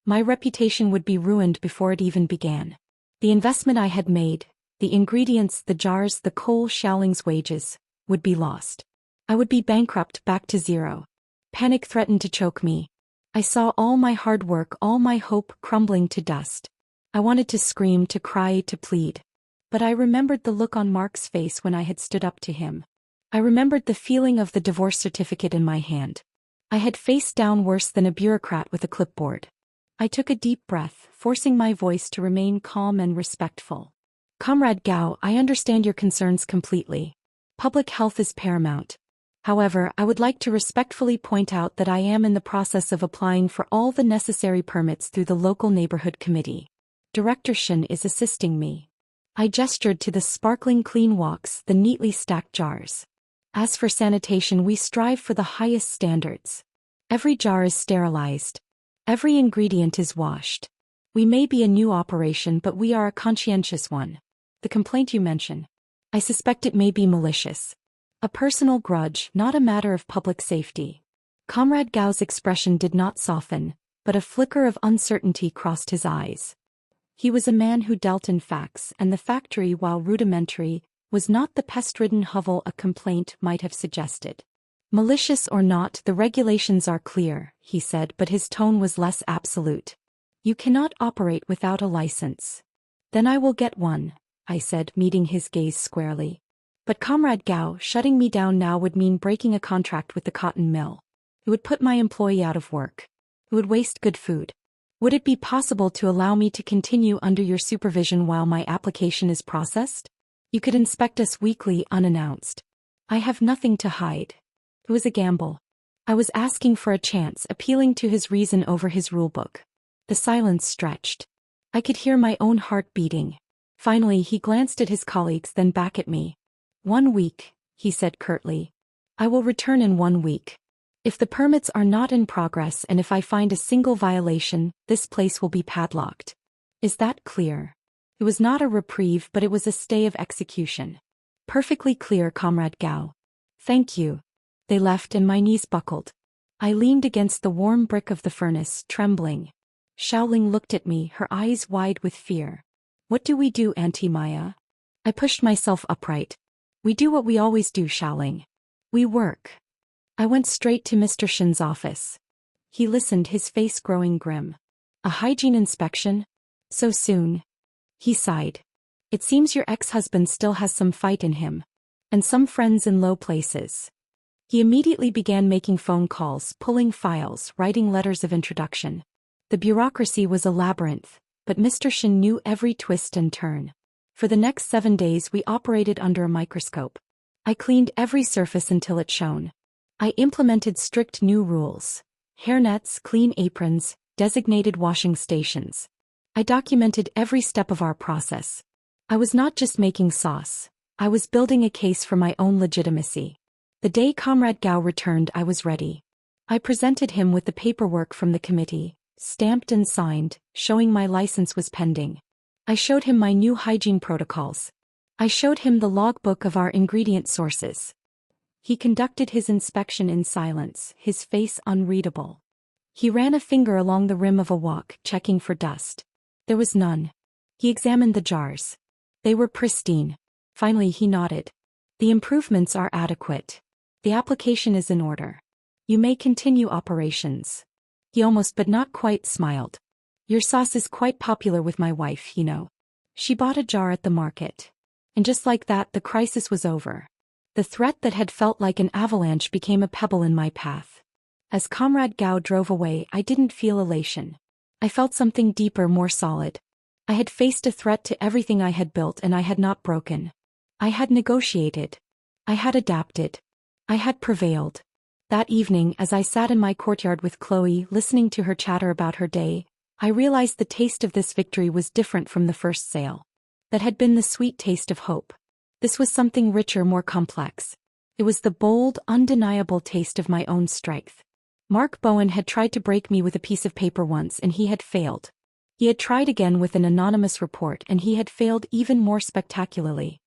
My reputation would be ruined before it even began. The investment I had made, the ingredients, the jars, the coal, Xiaoling's wages, would be lost. I would be bankrupt, back to zero. Panic threatened to choke me. I saw all my hard work, all my hope, crumbling to dust. I wanted to scream, to cry, to plead. But I remembered the look on Mark's face when I had stood up to him. I remembered the feeling of the divorce certificate in my hand. I had faced down worse than a bureaucrat with a clipboard. I took a deep breath, forcing my voice to remain calm and respectful. "Comrade Gao, I understand your concerns completely. Public health is paramount. However, I would like to respectfully point out that I am in the process of applying for all the necessary permits through the local neighborhood committee. Director Shin is assisting me." I gestured to the sparkling clean woks, the neatly stacked jars. "As for sanitation, we strive for the highest standards. Every jar is sterilized. Every ingredient is washed. We may be a new operation, but we are a conscientious one. The complaint you mention, I suspect it may be malicious. A personal grudge, not a matter of public safety." Comrade Gao's expression did not soften, but a flicker of uncertainty crossed his eyes. He was a man who dealt in facts, and the factory, while rudimentary, was not the pest-ridden hovel a complaint might have suggested. "Malicious or not, the regulations are clear," he said, but his tone was less absolute. "You cannot operate without a license." "Then I will get one," I said, meeting his gaze squarely. "But Comrade Gao, shutting me down now would mean breaking a contract with the cotton mill. It would put my employee out of work. It would waste good food. Would it be possible to allow me to continue under your supervision while my application is processed? You could inspect us weekly, unannounced. I have nothing to hide." It was a gamble. I was asking for a chance, appealing to his reason over his rulebook. The silence stretched. I could hear my own heart beating. Finally, he glanced at his colleagues, then back at me. "1 week," he said curtly. "I will return in 1 week. If the permits are not in progress and if I find a single violation, this place will be padlocked. Is that clear?" It was not a reprieve, but it was a stay of execution. Perfectly clear, Comrade Gao. Thank you. They left and my knees buckled. I leaned against the warm brick of the furnace, trembling. Xiaoling looked at me, her eyes wide with fear. What do we do, Auntie Maya? I pushed myself upright. We do what we always do, Xiaoling. We work. I went straight to Mr. Shin's office. He listened, his face growing grim. A hygiene inspection? So soon? He sighed. It seems your ex-husband still has some fight in him. And some friends in low places. He immediately began making phone calls, pulling files, writing letters of introduction. The bureaucracy was a labyrinth, but Mr. Shin knew every twist and turn. For the next 7 days we operated under a microscope. I cleaned every surface until it shone. I implemented strict new rules. Hairnets, clean aprons, designated washing stations. I documented every step of our process. I was not just making sauce. I was building a case for my own legitimacy. The day Comrade Gao returned, I was ready. I presented him with the paperwork from the committee, stamped and signed, showing my license was pending. I showed him my new hygiene protocols. I showed him the logbook of our ingredient sources. He conducted his inspection in silence, his face unreadable. He ran a finger along the rim of a wok, checking for dust. There was none. He examined the jars. They were pristine. Finally he nodded. The improvements are adequate. The application is in order. You may continue operations. He almost but not quite smiled. Your sauce is quite popular with my wife, you know. She bought a jar at the market. And just like that, the crisis was over. The threat that had felt like an avalanche became a pebble in my path. As Comrade Gao drove away, I didn't feel elation. I felt something deeper, more solid. I had faced a threat to everything I had built and I had not broken. I had negotiated. I had adapted. I had prevailed. That evening, as I sat in my courtyard with Chloe, listening to her chatter about her day, I realized the taste of this victory was different from the first sale. That had been the sweet taste of hope. This was something richer, more complex. It was the bold, undeniable taste of my own strength. Mark Bowen had tried to break me with a piece of paper once and he had failed. He had tried again with an anonymous report and he had failed even more spectacularly.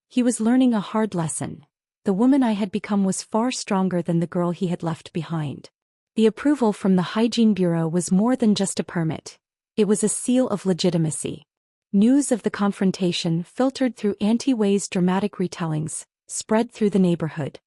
He was learning a hard lesson. The woman I had become was far stronger than the girl he had left behind. The approval from the Hygiene Bureau was more than just a permit. It was a seal of legitimacy. News of the confrontation, filtered through Auntie Wei's dramatic retellings, spread through the neighborhood.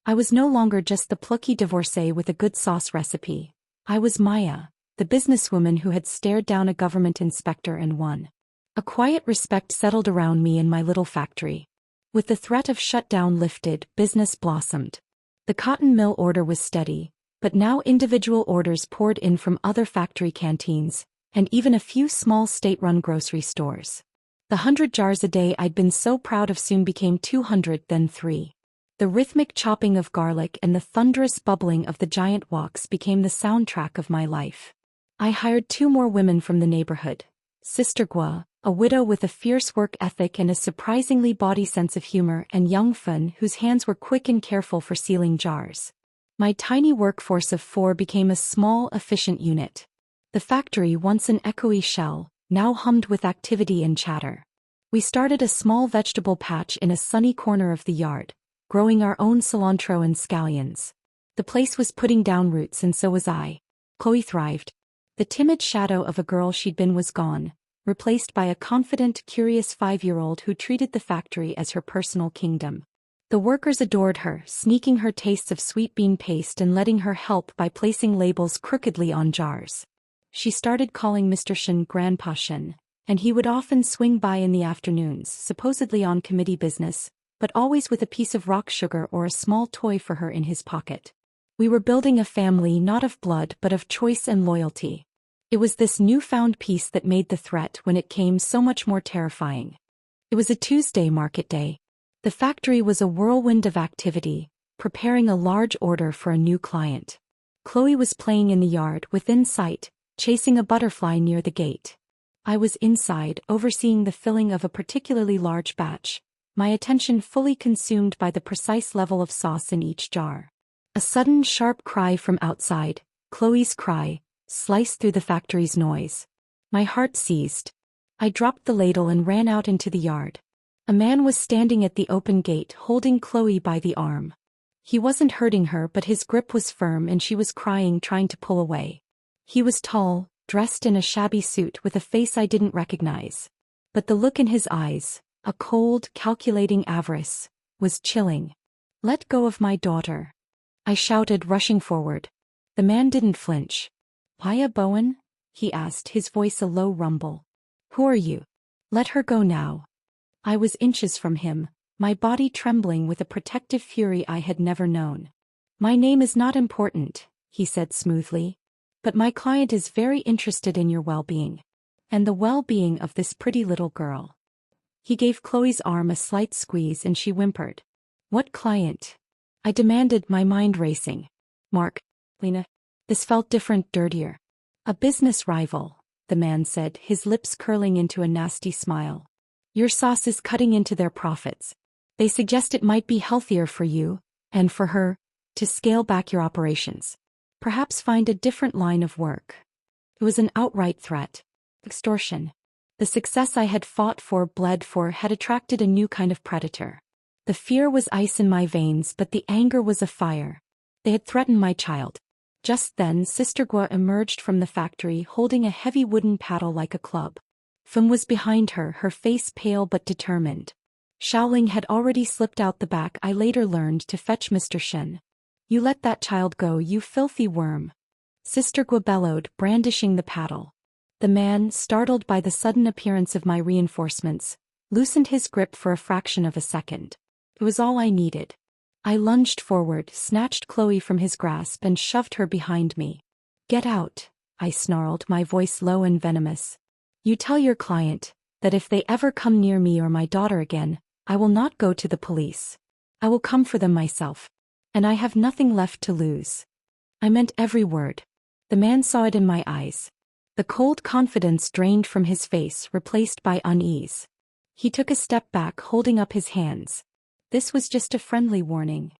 I was no longer just the plucky divorcee with a good sauce recipe. I was Maya, the businesswoman who had stared down a government inspector and won. A quiet respect settled around me in my little factory. With the threat of shutdown lifted, business blossomed. The cotton mill order was steady, but now individual orders poured in from other factory canteens, and even a few small state-run grocery stores. The 100 jars a day I'd been so proud of soon became 200, then 3. The rhythmic chopping of garlic and the thunderous bubbling of the giant woks became the soundtrack of my life. I hired 2 more women from the neighborhood. Sister Gua, a widow with a fierce work ethic and a surprisingly bawdy sense of humor, and young Fun, whose hands were quick and careful for sealing jars. My tiny workforce of 4 became a small, efficient unit. The factory, once an echoey shell, now hummed with activity and chatter. We started a small vegetable patch in a sunny corner of the yard, growing our own cilantro and scallions. The place was putting down roots and so was I. Chloe thrived. The timid shadow of a girl she'd been was gone, replaced by a confident, curious 5-year-old who treated the factory as her personal kingdom. The workers adored her, sneaking her tastes of sweet bean paste and letting her help by placing labels crookedly on jars. She started calling Mr. Shin Grandpa Shin, and he would often swing by in the afternoons, supposedly on committee business, but always with a piece of rock sugar or a small toy for her in his pocket. We were building a family not of blood but of choice and loyalty. It was this newfound peace that made the threat when it came so much more terrifying. It was a Tuesday market day. The factory was a whirlwind of activity, preparing a large order for a new client. Chloe was playing in the yard within sight, chasing a butterfly near the gate. I was inside, overseeing the filling of a particularly large batch, my attention fully consumed by the precise level of sauce in each jar. A sudden sharp cry from outside, Chloe's cry, sliced through the factory's noise. My heart seized. I dropped the ladle and ran out into the yard. A man was standing at the open gate holding Chloe by the arm. He wasn't hurting her, but his grip was firm and she was crying, trying to pull away. He was tall, dressed in a shabby suit with a face I didn't recognize. But the look in his eyes, a cold, calculating avarice, was chilling. "Let go of my daughter," I shouted, rushing forward. The man didn't flinch. "Maya Bowen?" he asked, his voice a low rumble. "Who are you? Let her go now." I was inches from him, my body trembling with a protective fury I had never known. "My name is not important," he said smoothly. "But my client is very interested in your well-being. And the well-being of this pretty little girl." He gave Chloe's arm a slight squeeze and she whimpered. "What client?" I demanded, my mind racing. "Mark, Lena." This felt different, dirtier. "A business rival," the man said, his lips curling into a nasty smile. "Your sauce is cutting into their profits. They suggest it might be healthier for you, and for her, to scale back your operations. Perhaps find a different line of work." It was an outright threat. Extortion. The success I had fought for, bled for, had attracted a new kind of predator. The fear was ice in my veins, but the anger was a fire. They had threatened my child. Just then Sister Gua emerged from the factory holding a heavy wooden paddle like a club. Fum was behind her, her face pale but determined. Shaoling had already slipped out the back, I later learned, to fetch Mr. Shen. "You let that child go, you filthy worm," Sister Gua bellowed, brandishing the paddle. The man, startled by the sudden appearance of my reinforcements, loosened his grip for a fraction of a second. It was all I needed. I lunged forward, snatched Chloe from his grasp and shoved her behind me. "Get out," I snarled, my voice low and venomous. "You tell your client that if they ever come near me or my daughter again, I will not go to the police. I will come for them myself. And I have nothing left to lose." I meant every word. The man saw it in my eyes. The cold confidence drained from his face, replaced by unease. He took a step back, holding up his hands. "This was just a friendly warning."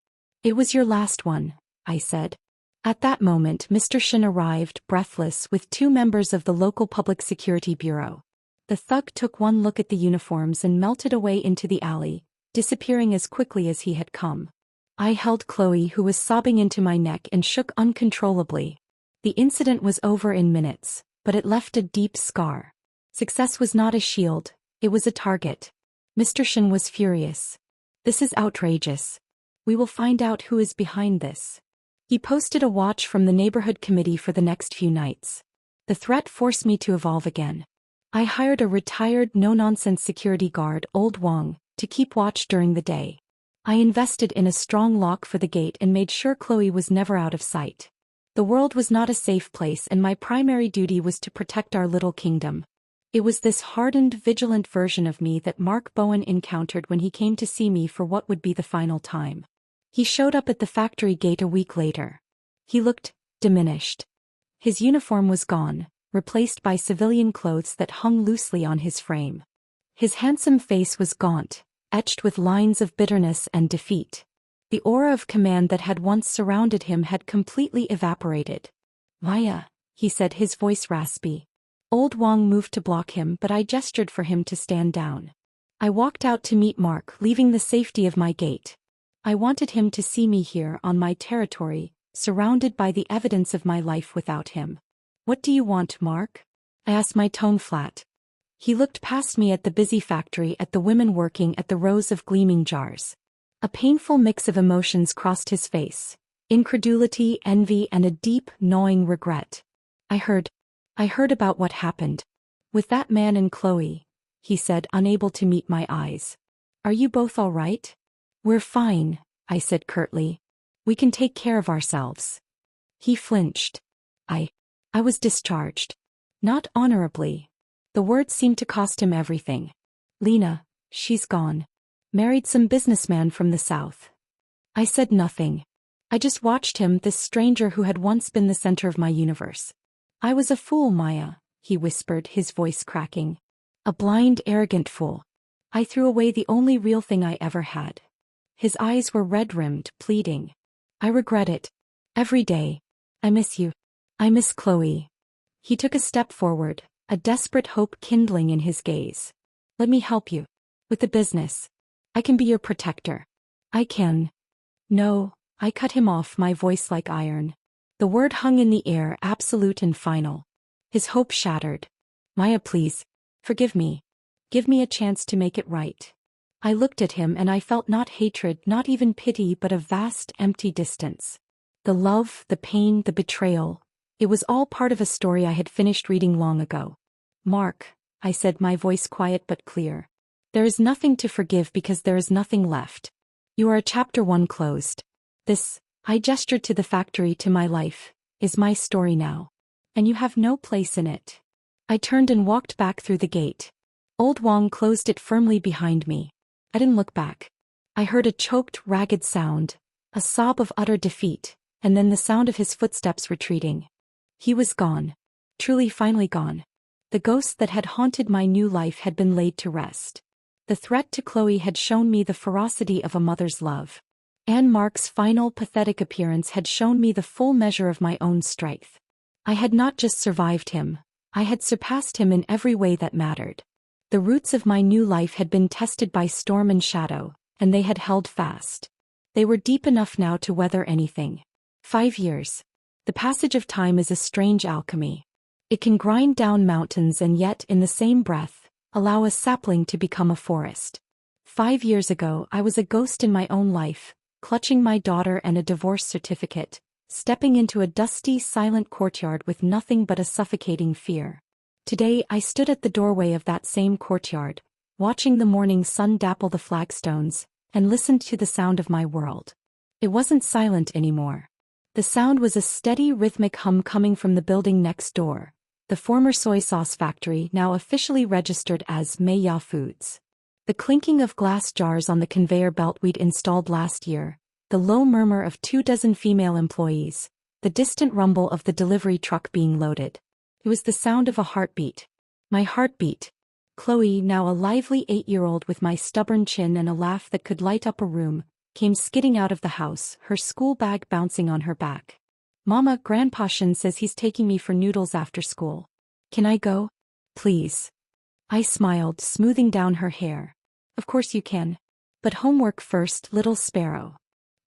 "It was your last one," I said. At that moment Mr. Shen arrived, breathless, with 2 members of the local public security bureau. The thug took one look at the uniforms and melted away into the alley, disappearing as quickly as he had come. I held Chloe, who was sobbing, into my neck and shook uncontrollably. The incident was over in minutes, but it left a deep scar. Success was not a shield, it was a target. Mr. Shen was furious. "This is outrageous. We will find out who is behind this." He posted a watch from the neighborhood committee for the next few nights. The threat forced me to evolve again. I hired a retired, no-nonsense security guard, Old Wang, to keep watch during the day. I invested in a strong lock for the gate and made sure Chloe was never out of sight. The world was not a safe place, and my primary duty was to protect our little kingdom. It was this hardened, vigilant version of me that Mark Bowen encountered when he came to see me for what would be the final time. He showed up at the factory gate a week later. He looked diminished. His uniform was gone, replaced by civilian clothes that hung loosely on his frame. His handsome face was gaunt, etched with lines of bitterness and defeat. The aura of command that had once surrounded him had completely evaporated. "Maya," he said, his voice raspy. Old Wang moved to block him, but I gestured for him to stand down. I walked out to meet Mark, leaving the safety of my gate. I wanted him to see me here, on my territory, surrounded by the evidence of my life without him. "What do you want, Mark?" I asked, my tone flat. He looked past me at the busy factory, at the women working, at the rows of gleaming jars. A painful mix of emotions crossed his face: incredulity, envy, and a deep, gnawing regret. I heard about what happened with that man and Chloe," he said, unable to meet my eyes. "Are you both all right?" "We're fine," I said curtly. "We can take care of ourselves." He flinched. I was discharged. Not honorably. The word seemed to cost him everything. "Lena, she's gone. Married some businessman from the south." I said nothing. I just watched him, this stranger who had once been the center of my universe. "I was a fool, Maya," he whispered, his voice cracking. "A blind, arrogant fool. I threw away the only real thing I ever had." His eyes were red-rimmed, pleading. "I regret it. Every day. I miss you. I miss Chloe." He took a step forward, a desperate hope kindling in his gaze. "Let me help you." With the business. I can be your protector. I can. No, I cut him off, my voice like iron. The word hung in the air, absolute and final. His hope shattered. Maya, please. Forgive me. Give me a chance to make it right. I looked at him and I felt not hatred, not even pity, but a vast, empty distance. The love, the pain, the betrayal. It was all part of a story I had finished reading long ago. Mark, I said, my voice quiet but clear. There is nothing to forgive because there is nothing left. You are a chapter 1 closed. This, I gestured to the factory, to my life, is my story now. And you have no place in it. I turned and walked back through the gate. Old Wang closed it firmly behind me. I didn't look back. I heard a choked, ragged sound, a sob of utter defeat, and then the sound of his footsteps retreating. He was gone. Truly finally gone. The ghost that had haunted my new life had been laid to rest. The threat to Chloe had shown me the ferocity of a mother's love. And Mark's final pathetic appearance had shown me the full measure of my own strength. I had not just survived him, I had surpassed him in every way that mattered. The roots of my new life had been tested by storm and shadow, and they had held fast. They were deep enough now to weather anything. 5 years. The passage of time is a strange alchemy. It can grind down mountains and yet, in the same breath, allow a sapling to become a forest. 5 years ago, I was a ghost in my own life, clutching my daughter and a divorce certificate, stepping into a dusty, silent courtyard with nothing but a suffocating fear. Today, I stood at the doorway of that same courtyard, watching the morning sun dapple the flagstones, and listened to the sound of my world. It wasn't silent anymore. The sound was a steady, rhythmic hum coming from the building next door, the former soy sauce factory, now officially registered as Maya Foods. The clinking of glass jars on the conveyor belt we'd installed last year, the low murmur of 24 female employees, the distant rumble of the delivery truck being loaded. It was the sound of a heartbeat. My heartbeat. Chloe, now a lively 8-year-old with my stubborn chin and a laugh that could light up a room, came skidding out of the house, her school bag bouncing on her back. Mama, Grandpa Shin says he's taking me for noodles after school. Can I go? Please. I smiled, smoothing down her hair. Of course you can. But homework first, little sparrow.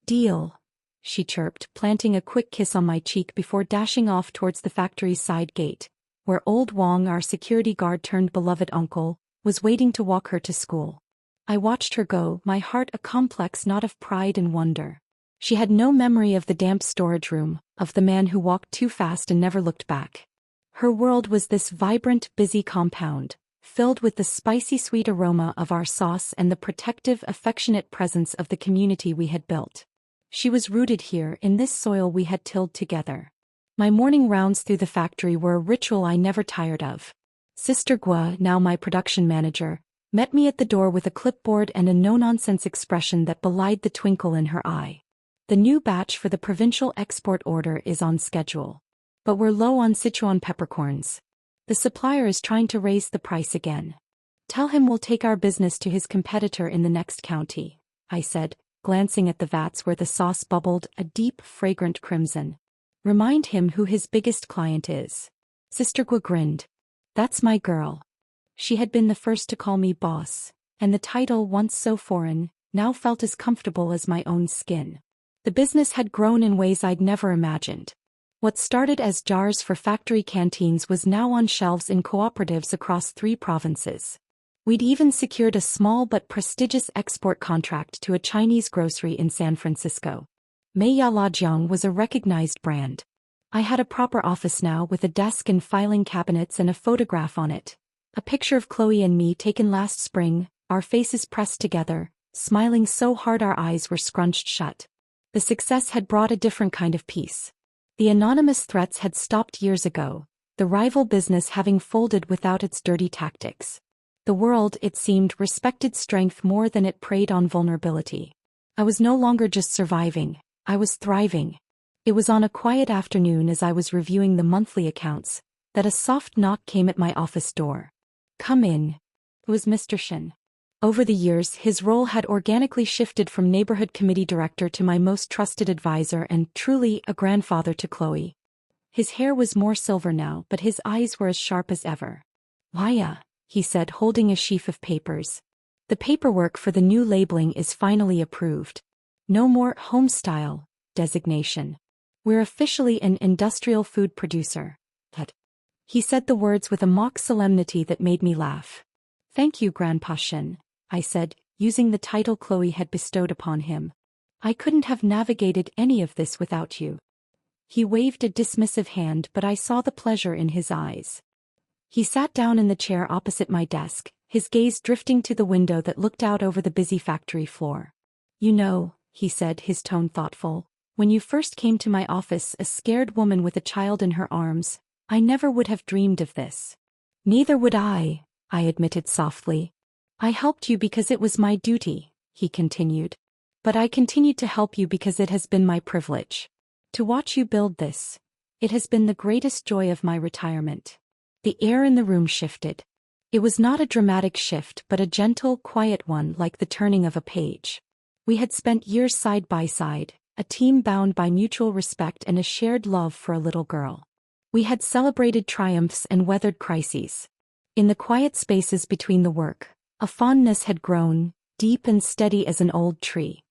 Deal, she chirped, planting a quick kiss on my cheek before dashing off towards the factory's side gate, where old Wang, our security guard turned beloved uncle, was waiting to walk her to school. I watched her go, my heart a complex knot of pride and wonder. She had no memory of the damp storage room, of the man who walked too fast and never looked back. Her world was this vibrant, busy compound, filled with the spicy sweet aroma of our sauce and the protective, affectionate presence of the community we had built. She was rooted here, in this soil we had tilled together. My morning rounds through the factory were a ritual I never tired of. Sister Gua, now my production manager, met me at the door with a clipboard and a no-nonsense expression that belied the twinkle in her eye. The new batch for the provincial export order is on schedule. But we're low on Sichuan peppercorns. The supplier is trying to raise the price again. Tell him we'll take our business to his competitor in the next county, I said, glancing at the vats where the sauce bubbled, a deep, fragrant crimson. Remind him who his biggest client is. Sister Gua grinned. That's my girl. She had been the first to call me boss, and the title, once so foreign, now felt as comfortable as my own skin. The business had grown in ways I'd never imagined. What started as jars for factory canteens was now on shelves in cooperatives across 3 provinces. We'd even secured a small but prestigious export contract to a Chinese grocery in San Francisco. Meiya Lajiang was a recognized brand. I had a proper office now with a desk and filing cabinets and a photograph on it. A picture of Chloe and me taken last spring, our faces pressed together, smiling so hard our eyes were scrunched shut. The success had brought a different kind of peace. The anonymous threats had stopped years ago, the rival business having folded without its dirty tactics. The world, it seemed, respected strength more than it preyed on vulnerability. I was no longer just surviving, I was thriving. It was on a quiet afternoon as I was reviewing the monthly accounts, that a soft knock came at my office door. Come in. It was Mr. Shin. Over the years, his role had organically shifted from neighborhood committee director to my most trusted advisor and, truly, a grandfather to Chloe. His hair was more silver now, but his eyes were as sharp as ever. Waya, he said, holding a sheaf of papers. The paperwork for the new labeling is finally approved. No more homestyle designation. We're officially an industrial food producer. He said the words with a mock solemnity that made me laugh. Thank you, Grandpa Shin, I said, using the title Chloe had bestowed upon him. I couldn't have navigated any of this without you. He waved a dismissive hand, but I saw the pleasure in his eyes. He sat down in the chair opposite my desk, his gaze drifting to the window that looked out over the busy factory floor. You know, he said, his tone thoughtful, when you first came to my office, a scared woman with a child in her arms, I never would have dreamed of this. Neither would I admitted softly. I helped you because it was my duty, he continued. But I continued to help you because it has been my privilege. To watch you build this, it has been the greatest joy of my retirement. The air in the room shifted. It was not a dramatic shift but a gentle, quiet one, like the turning of a page. We had spent years side by side, a team bound by mutual respect and a shared love for a little girl. We had celebrated triumphs and weathered crises. In the quiet spaces between the work, a fondness had grown, deep and steady as an old tree.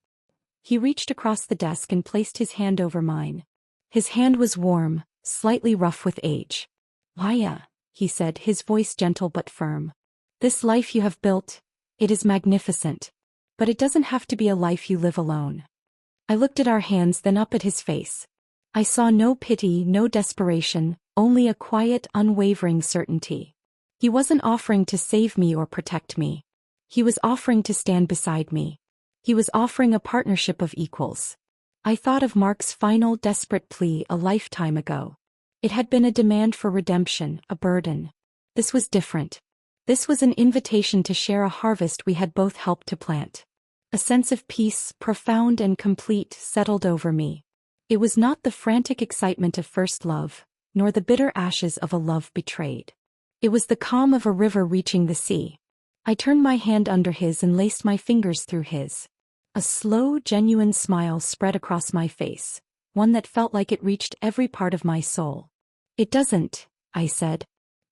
He reached across the desk and placed his hand over mine. His hand was warm, slightly rough with age. Waya, he said, his voice gentle but firm. This life you have built, it is magnificent. But it doesn't have to be a life you live alone. I looked at our hands, then up at his face. I saw no pity, no desperation, only a quiet, unwavering certainty. He wasn't offering to save me or protect me. He was offering to stand beside me. He was offering a partnership of equals. I thought of Mark's final desperate plea a lifetime ago. It had been a demand for redemption, a burden. This was different. This was an invitation to share a harvest we had both helped to plant. A sense of peace, profound and complete, settled over me. It was not the frantic excitement of first love, nor the bitter ashes of a love betrayed. It was the calm of a river reaching the sea. I turned my hand under his and laced my fingers through his. A slow, genuine smile spread across my face, one that felt like it reached every part of my soul. It doesn't, I said.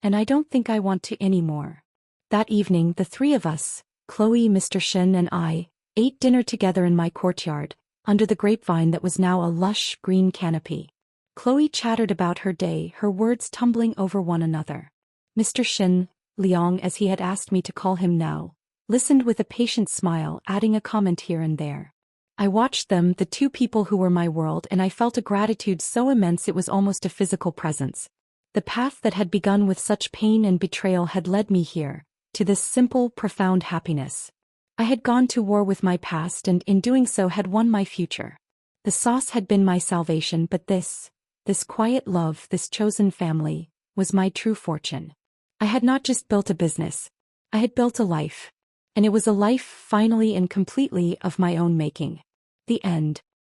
And I don't think I want to anymore. That evening, the three of us, Chloe, Mr. Shin and I, ate dinner together in my courtyard, under the grapevine that was now a lush, green canopy. Chloe chattered about her day, her words tumbling over one another. Mr. Shin, Liang as he had asked me to call him now, listened with a patient smile, adding a comment here and there. I watched them, the two people who were my world, and I felt a gratitude so immense it was almost a physical presence. The path that had begun with such pain and betrayal had led me here, to this simple, profound happiness. I had gone to war with my past and in doing so had won my future. The sauce had been my salvation, but this quiet love, this chosen family, was my true fortune. I had not just built a business. I had built a life. And it was a life finally and completely of my own making. The end.